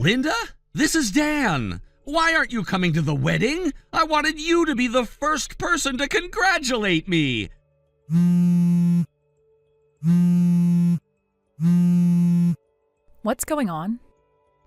Linda, this is Dan. Why aren't you coming to the wedding? I wanted you to be the first person to congratulate me. What's going on?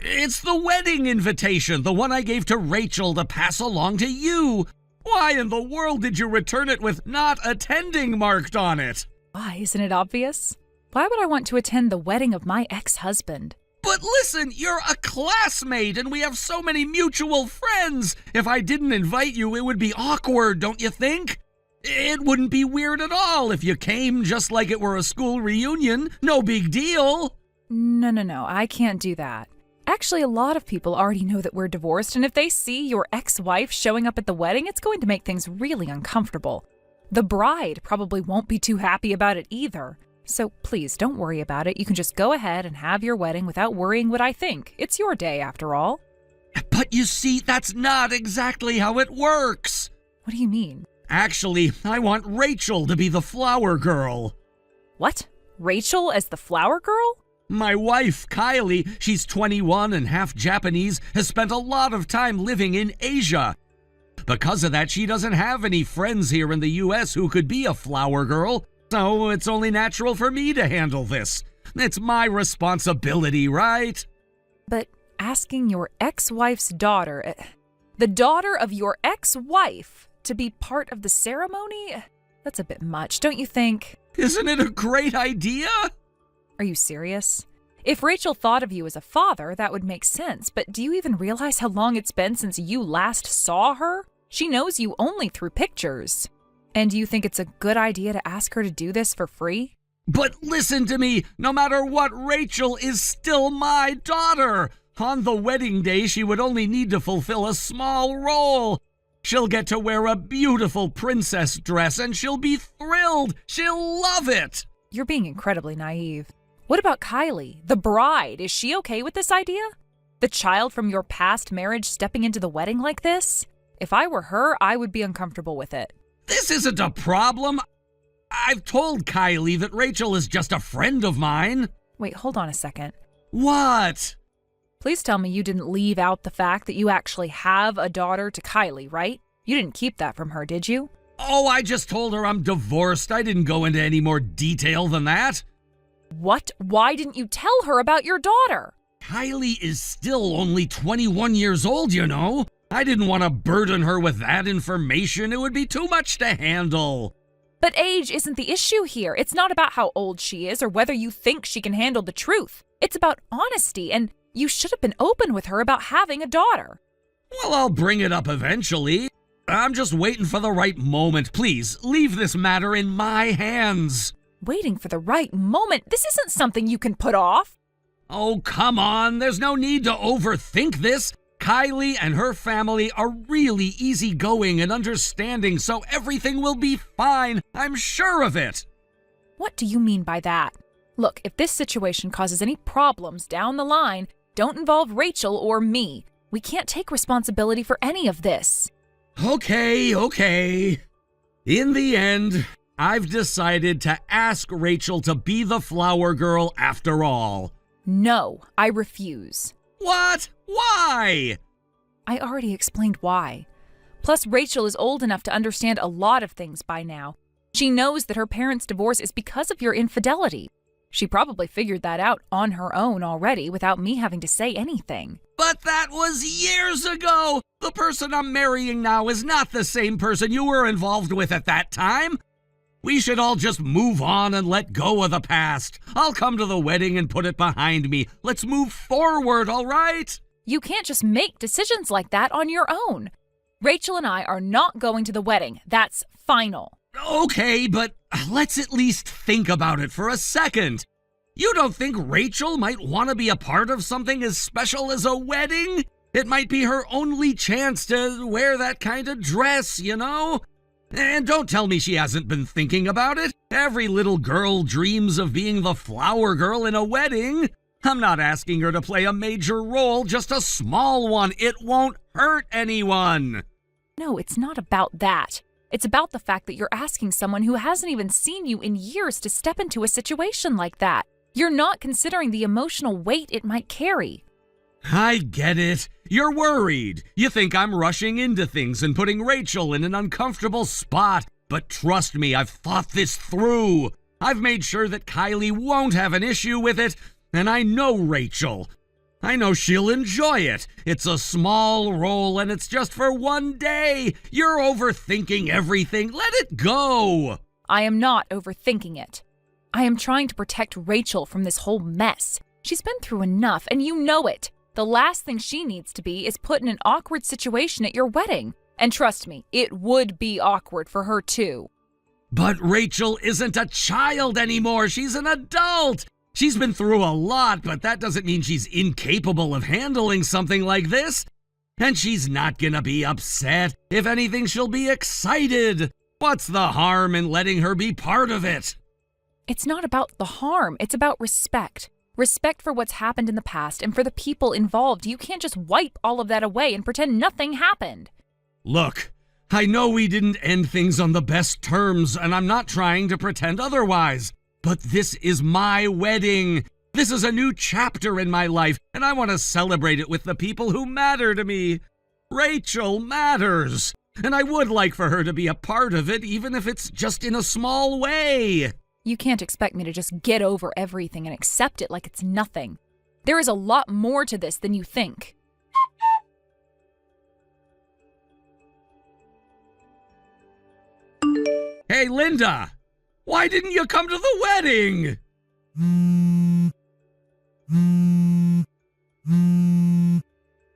It's the wedding invitation, the one I gave to Rachel to pass along to you. Why in the world did you return it with not attending marked on it? Why, isn't it obvious? Why would I want to attend the wedding of my ex-husband? But listen, you're a classmate and we have so many mutual friends. If I didn't invite you, it would be awkward, don't you think? It wouldn't be weird at all if you came just like it were a school reunion. No big deal. No, I can't do that. Actually, a lot of people already know that we're divorced, and if they see your ex-wife showing up at the wedding, it's going to make things really uncomfortable. The bride probably won't be too happy about it either. So please, don't worry about it. You can just go ahead and have your wedding without worrying what I think. It's your day, after all. But you see, that's not exactly how it works. What do you mean? Actually, I want Rachel to be the flower girl. What? Rachel as the flower girl? My wife, Kylie, she's 21 and half Japanese, has spent a lot of time living in Asia. Because of that, she doesn't have any friends here in the US who could be a flower girl. So it's only natural for me to handle this. It's my responsibility, right? But asking your ex-wife's daughter, the daughter of your ex-wife, to be part of the ceremony? That's a bit much, don't you think? Isn't it a great idea? Are you serious? If Rachel thought of you as a father, that would make sense, but do you even realize how long it's been since you last saw her? She knows you only through pictures. And do you think it's a good idea to ask her to do this for free? But listen to me, no matter what, Rachel is still my daughter. On the wedding day, she would only need to fulfill a small role. She'll get to wear a beautiful princess dress and she'll be thrilled. She'll love it. You're being incredibly naive. What about Kylie, the bride? Is she okay with this idea? The child from your past marriage stepping into the wedding like this? If I were her, I would be uncomfortable with it. This isn't a problem. I've told Kylie that Rachel is just a friend of mine. Wait, hold on a second. What? Please tell me you didn't leave out the fact that you actually have a daughter to Kylie, right? You didn't keep that from her, did you? Oh, I just told her I'm divorced. I didn't go into any more detail than that. What? Why didn't you tell her about your daughter? Kylie is still only 21 years old, you know. I didn't want to burden her with that information. It would be too much to handle. But age isn't the issue here. It's not about how old she is or whether you think she can handle the truth. It's about honesty, and you should have been open with her about having a daughter. Well, I'll bring it up eventually. I'm just waiting for the right moment. Please, leave this matter in my hands. Waiting for the right moment? This isn't something you can put off. Oh, come on. There's no need to overthink this. Kylie and her family are really easygoing and understanding, so everything will be fine. I'm sure of it. What do you mean by that? Look, if this situation causes any problems down the line, don't involve Rachel or me. We can't take responsibility for any of this. Okay. In the end, I've decided to ask Rachel to be the flower girl after all. No, I refuse. What? Why? I already explained why. Plus, Rachel is old enough to understand a lot of things by now. She knows that her parents' divorce is because of your infidelity. She probably figured that out on her own already without me having to say anything. But that was years ago! The person I'm marrying now is not the same person you were involved with at that time. We should all just move on and let go of the past. I'll come to the wedding and put it behind me. Let's move forward, all right? You can't just make decisions like that on your own. Rachel and I are not going to the wedding. That's final. Okay, but let's at least think about it for a second. You don't think Rachel might want to be a part of something as special as a wedding? It might be her only chance to wear that kind of dress, you know? And don't tell me she hasn't been thinking about it. Every little girl dreams of being the flower girl in a wedding. I'm not asking her to play a major role, just a small one. It won't hurt anyone. No, it's not about that. It's about the fact that you're asking someone who hasn't even seen you in years to step into a situation like that. You're not considering the emotional weight it might carry. I get it. You're worried. You think I'm rushing into things and putting Rachel in an uncomfortable spot. But trust me, I've thought this through. I've made sure that Kylie won't have an issue with it, and I know Rachel. I know she'll enjoy it. It's a small role and it's just for one day. You're overthinking everything. Let it go. I am not overthinking it. I am trying to protect Rachel from this whole mess. She's been through enough, and you know it. The last thing she needs to be is put in an awkward situation at your wedding. And trust me, it would be awkward for her too. But Rachel isn't a child anymore. She's an adult. She's been through a lot, but that doesn't mean she's incapable of handling something like this. And she's not gonna be upset. If anything, she'll be excited. What's the harm in letting her be part of it? It's not about the harm, it's about respect. Respect for what's happened in the past and for the people involved. You can't just wipe all of that away and pretend nothing happened. Look, I know we didn't end things on the best terms, and I'm not trying to pretend otherwise. But this is my wedding. This is a new chapter in my life, and I want to celebrate it with the people who matter to me. Rachel matters, and I would like for her to be a part of it, even if it's just in a small way. You can't expect me to just get over everything and accept it like it's nothing. There is a lot more to this than you think. Hey, Linda! Why didn't you come to the wedding?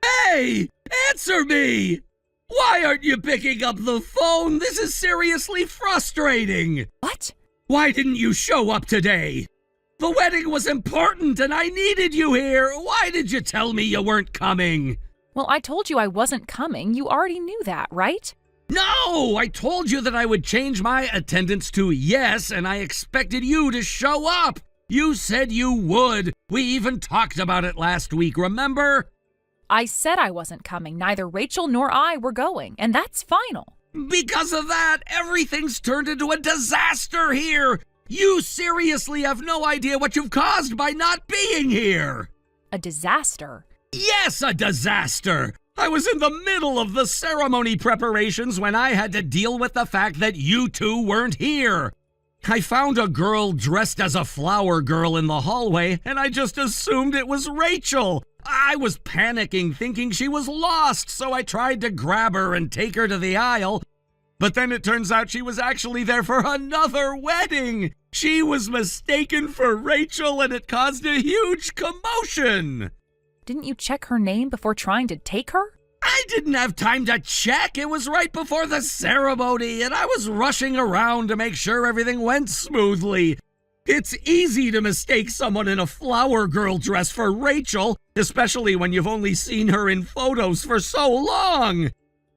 Hey! Answer me! Why aren't you picking up the phone? This is seriously frustrating! What? Why didn't you show up today? The wedding was important and I needed you here. Why did you tell me you weren't coming? Well, I told you I wasn't coming. You already knew that, right? No! I told you that I would change my attendance to yes, and I expected you to show up. You said you would. We even talked about it last week, remember? I said I wasn't coming. Neither Rachel nor I were going, and that's final. Because of that, everything's turned into a disaster here. You seriously have no idea what you've caused by not being here. A disaster? Yes, a disaster. I was in the middle of the ceremony preparations when I had to deal with the fact that you two weren't here. I found a girl dressed as a flower girl in the hallway, and I just assumed it was Rachel. I was panicking, thinking she was lost, so I tried to grab her and take her to the aisle. But then it turns out she was actually there for another wedding. She was mistaken for Rachel, and it caused a huge commotion. Didn't you check her name before trying to take her? I didn't have time to check. It was right before the ceremony, and I was rushing around to make sure everything went smoothly. It's easy to mistake someone in a flower girl dress for Rachel, especially when you've only seen her in photos for so long.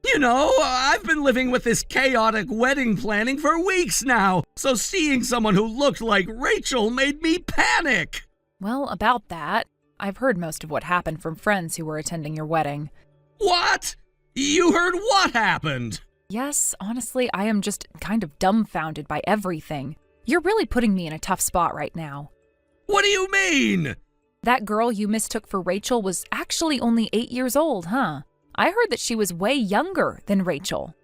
You know, I've been living with this chaotic wedding planning for weeks now, so seeing someone who looked like Rachel made me panic. Well, about that, I've heard most of what happened from friends who were attending your wedding. What? You heard what happened? Yes, honestly, I am just kind of dumbfounded by everything. You're really putting me in a tough spot right now. What do you mean? That girl you mistook for Rachel was actually only 8 years old, huh? I heard that she was way younger than Rachel.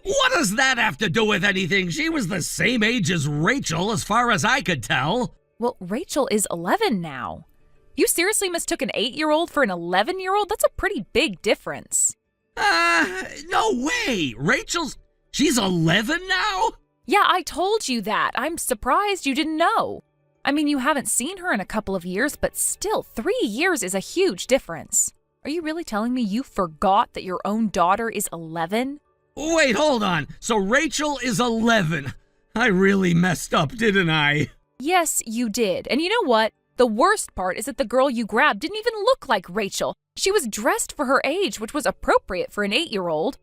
What does that have to do with anything? She was the same age as Rachel, as far as I could tell. Well, Rachel is 11 now. You seriously mistook an 8-year-old for an 11-year-old? That's a pretty big difference. No way. She's 11 now? Yeah, I told you that. I'm surprised you didn't know. I mean, you haven't seen her in a couple of years, but still, 3 years is a huge difference. Are you really telling me you forgot that your own daughter is 11? Wait, hold on. So Rachel is 11. I really messed up, didn't I? Yes, you did. And you know what? The worst part is that the girl you grabbed didn't even look like Rachel. She was dressed for her age, which was appropriate for an 8-year-old.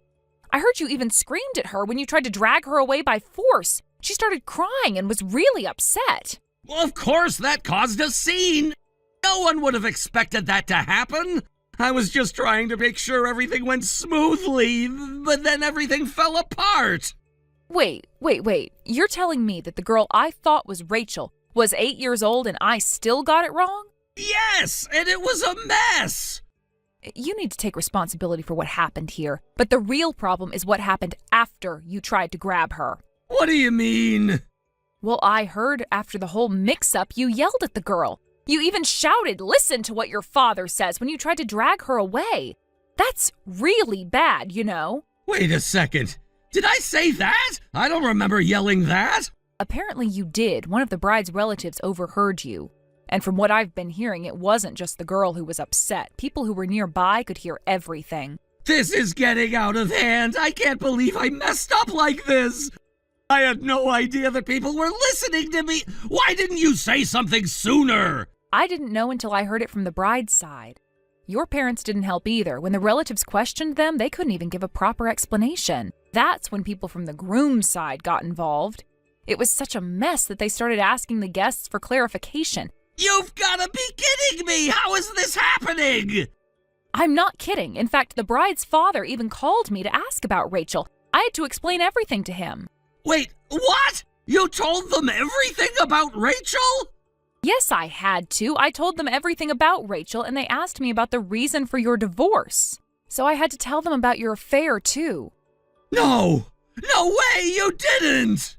I heard you even screamed at her when you tried to drag her away by force. She started crying and was really upset. Well, of course, that caused a scene. No one would have expected that to happen. I was just trying to make sure everything went smoothly, but then everything fell apart. Wait. You're telling me that the girl I thought was Rachel was 8 years old and I still got it wrong? Yes, and it was a mess. you need to take responsibility for what happened here. But the real problem is what happened after you tried to grab her. What do you mean? Well, I heard after the whole mix-up, you yelled at the girl. You even shouted, "Listen to what your father says," when you tried to drag her away. That's really bad, you know. Wait a second. Did I say that? I don't remember yelling that. Apparently you did. One of the bride's relatives overheard you. And from what I've been hearing, it wasn't just the girl who was upset. People who were nearby could hear everything. This is getting out of hand. I can't believe I messed up like this. I had no idea that people were listening to me. Why didn't you say something sooner? I didn't know until I heard it from the bride's side. Your parents didn't help either. When the relatives questioned them, they couldn't even give a proper explanation. That's when people from the groom's side got involved. It was such a mess that they started asking the guests for clarification. You've got to be kidding me! How is this happening? I'm not kidding. In fact, the bride's father even called me to ask about Rachel. I had to explain everything to him. Wait, what? You told them everything about Rachel? Yes, I had to. I told them everything about Rachel, and they asked me about the reason for your divorce. So I had to tell them about your affair, too. No way, you didn't!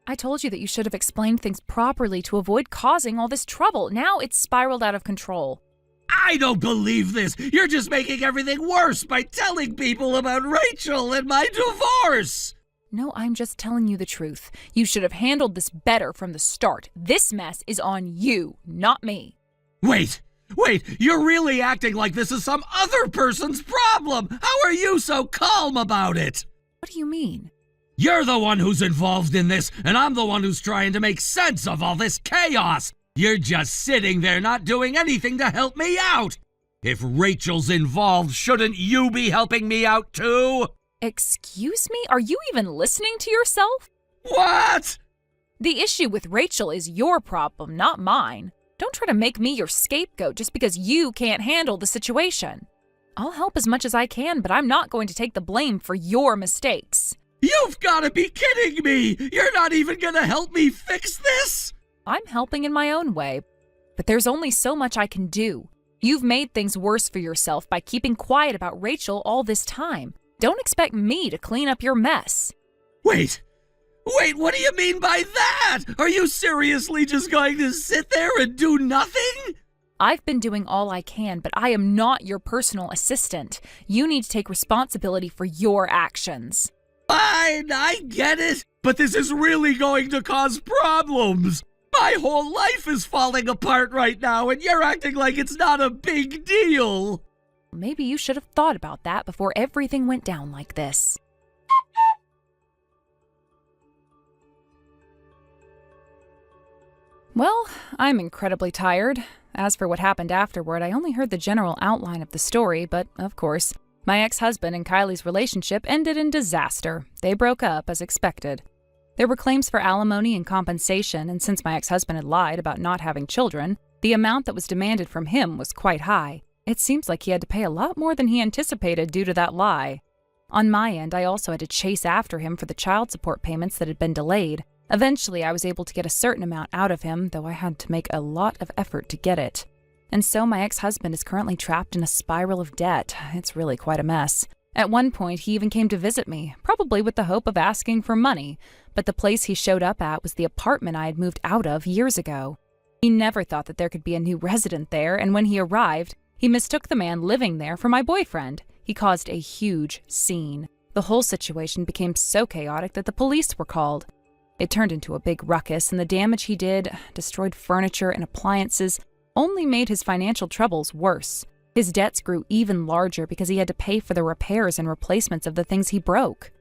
I told you that you should have explained things properly to avoid causing all this trouble. Now it's spiraled out of control. I don't believe this. You're just making everything worse by telling people about Rachel and my divorce. No, I'm just telling you the truth. You should have handled this better from the start. This mess is on you, not me. Wait, you're really acting like this is some other person's problem. How are you so calm about it? What do you mean? You're the one who's involved in this, and I'm the one who's trying to make sense of all this chaos. You're just sitting there not doing anything to help me out. If Rachel's involved, shouldn't you be helping me out too? Excuse me? Are you even listening to yourself? What? The issue with Rachel is your problem, not mine. Don't try to make me your scapegoat just because you can't handle the situation. I'll help as much as I can, but I'm not going to take the blame for your mistakes. You've got to be kidding me! You're not even going to help me fix this? I'm helping in my own way, but there's only so much I can do. You've made things worse for yourself by keeping quiet about Rachel all this time. Don't expect me to clean up your mess. Wait, what do you mean by that? Are you seriously just going to sit there and do nothing? I've been doing all I can, but I am not your personal assistant. You need to take responsibility for your actions. Fine, I get it, but this is really going to cause problems. My whole life is falling apart right now, and you're acting like it's not a big deal. Maybe you should have thought about that before everything went down like this. Well, I'm incredibly tired. As for what happened afterward, I only heard the general outline of the story, but, of course, my ex-husband and Kylie's relationship ended in disaster. They broke up as expected. There were claims for alimony and compensation, and since my ex-husband had lied about not having children, the amount that was demanded from him was quite high. It seems like he had to pay a lot more than he anticipated due to that lie. On my end, I also had to chase after him for the child support payments that had been delayed. Eventually, I was able to get a certain amount out of him, though I had to make a lot of effort to get it. And so my ex-husband is currently trapped in a spiral of debt. It's really quite a mess. At one point, he even came to visit me, probably with the hope of asking for money, but the place he showed up at was the apartment I had moved out of years ago. He never thought that there could be a new resident there, and when he arrived, he mistook the man living there for my boyfriend. He caused a huge scene. The whole situation became so chaotic that the police were called. It turned into a big ruckus, and the damage he did, destroyed furniture and appliances, only made his financial troubles worse. His debts grew even larger because he had to pay for the repairs and replacements of the things he broke.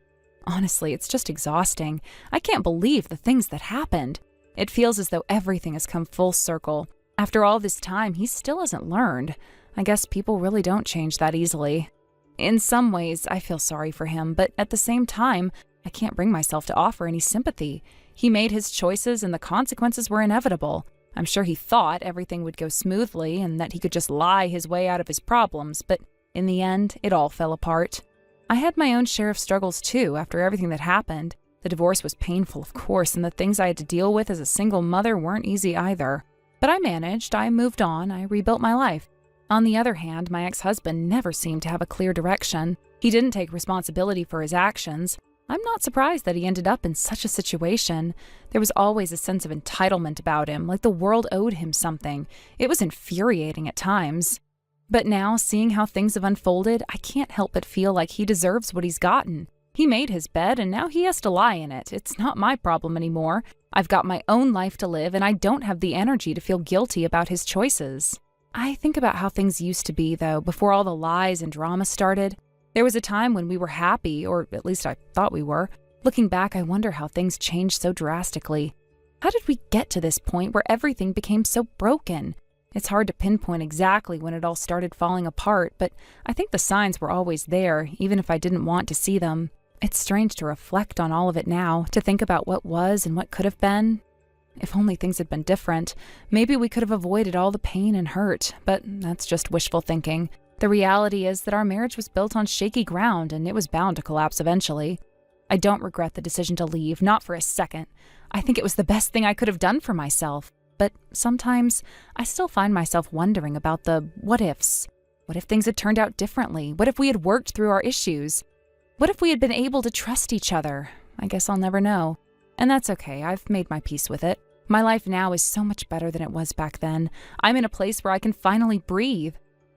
Honestly, it's just exhausting. I can't believe the things that happened. It feels as though everything has come full circle. After all this time, he still hasn't learned. I guess people really don't change that easily. In some ways, I feel sorry for him, but at the same time, I can't bring myself to offer any sympathy. He made his choices and the consequences were inevitable. I'm sure he thought everything would go smoothly and that he could just lie his way out of his problems, but in the end, it all fell apart. I had my own share of struggles too after everything that happened. The divorce was painful, of course, and the things I had to deal with as a single mother weren't easy either. But I managed, I moved on, I rebuilt my life. On the other hand, my ex-husband never seemed to have a clear direction. He didn't take responsibility for his actions. I'm not surprised that he ended up in such a situation. There was always a sense of entitlement about him, like the world owed him something. It was infuriating at times. But now, seeing how things have unfolded, I can't help but feel like he deserves what he's gotten. He made his bed, and now he has to lie in it. It's not my problem anymore. I've got my own life to live, and I don't have the energy to feel guilty about his choices. I think about how things used to be, though, before all the lies and drama started. There was a time when we were happy, or at least I thought we were. Looking back, I wonder how things changed so drastically. How did we get to this point where everything became so broken? It's hard to pinpoint exactly when it all started falling apart, but I think the signs were always there, even if I didn't want to see them. It's strange to reflect on all of it now, to think about what was and what could have been. If only things had been different, maybe we could have avoided all the pain and hurt, but that's just wishful thinking. The reality is that our marriage was built on shaky ground, and it was bound to collapse eventually. I don't regret the decision to leave, not for a second. I think it was the best thing I could have done for myself. But sometimes, I still find myself wondering about the what-ifs. What if things had turned out differently? What if we had worked through our issues? What if we had been able to trust each other? I guess I'll never know. And that's okay, I've made my peace with it. My life now is so much better than it was back then. I'm in a place where I can finally breathe.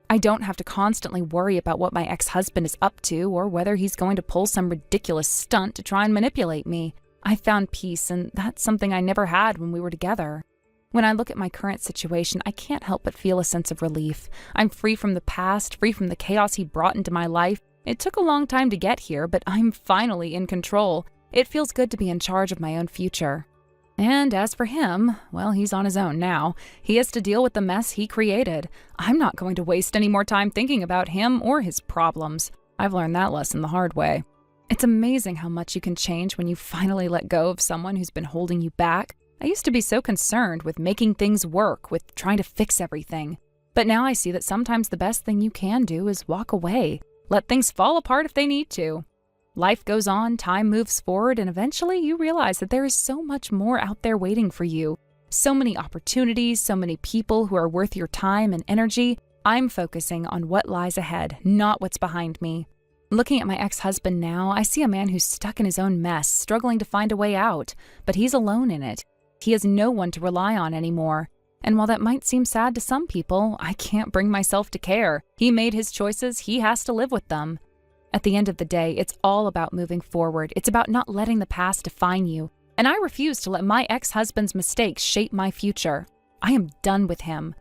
I don't have to constantly worry about what my ex-husband is up to or whether he's going to pull some ridiculous stunt to try and manipulate me. I found peace, and that's something I never had when we were together. When I look at my current situation, I can't help but feel a sense of relief. I'm free from the past, free from the chaos he brought into my life. It took a long time to get here, but I'm finally in control. It feels good to be in charge of my own future. And as for him, well, he's on his own now. He has to deal with the mess he created. I'm not going to waste any more time thinking about him or his problems. I've learned that lesson the hard way. It's amazing how much you can change when you finally let go of someone who's been holding you back. I used to be so concerned with making things work, with trying to fix everything. But now I see that sometimes the best thing you can do is walk away. Let things fall apart if they need to. Life goes on, time moves forward, and eventually you realize that there is so much more out there waiting for you. So many opportunities, so many people who are worth your time and energy. I'm focusing on what lies ahead, not what's behind me. Looking at my ex-husband now, I see a man who's stuck in his own mess, struggling to find a way out, but he's alone in it. He has no one to rely on anymore. And while that might seem sad to some people, I can't bring myself to care. He made his choices, he has to live with them. At the end of the day, it's all about moving forward. It's about not letting the past define you. And I refuse to let my ex-husband's mistakes shape my future. I am done with him.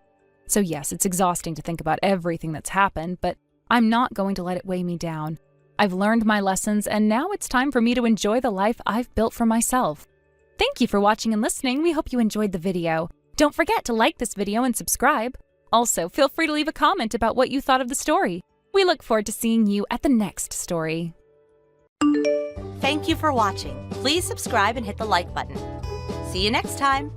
So yes, it's exhausting to think about everything that's happened, but I'm not going to let it weigh me down. I've learned my lessons, and now it's time for me to enjoy the life I've built for myself. Thank you for watching and listening. We hope you enjoyed the video. Don't forget to like this video and subscribe. Also, feel free to leave a comment about what you thought of the story. We look forward to seeing you at the next story. Thank you for watching. Please subscribe and hit the like button. See you next time.